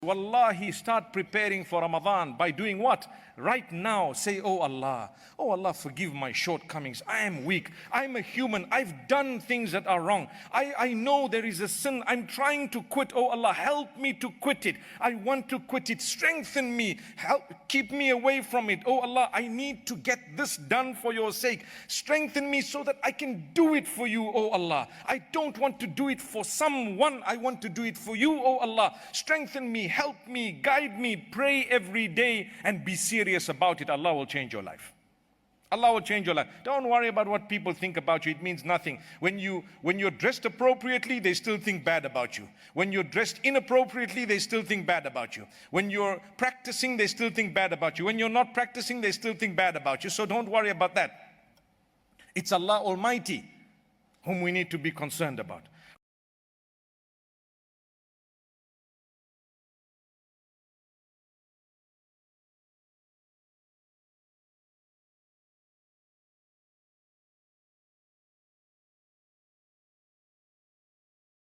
Wallahi, start preparing for Ramadan by doing what? Right now, say, oh Allah, forgive my shortcomings. I am weak. I'm a human. I've done things that are wrong. I know there is a sin. I'm trying to quit. Oh Allah, help me to quit it. I want to quit it. Strengthen me. Help, keep me away from it. Oh Allah, I need to get this done for your sake. Strengthen me so that I can do it for you, oh Allah. I don't want to do it for someone. I want to do it for you, oh Allah. Strengthen me. Help me, guide me, pray every day and be serious about it. Allah will change your life. Allah will change your life. Don't worry about what people think about you. It means nothing. When you're dressed appropriately, they still think bad about you. When you're dressed inappropriately, they still think bad about you. When you're practicing, they still think bad about you. When you're not practicing, they still think bad about you. So don't worry about that. It's Allah Almighty whom we need to be concerned about.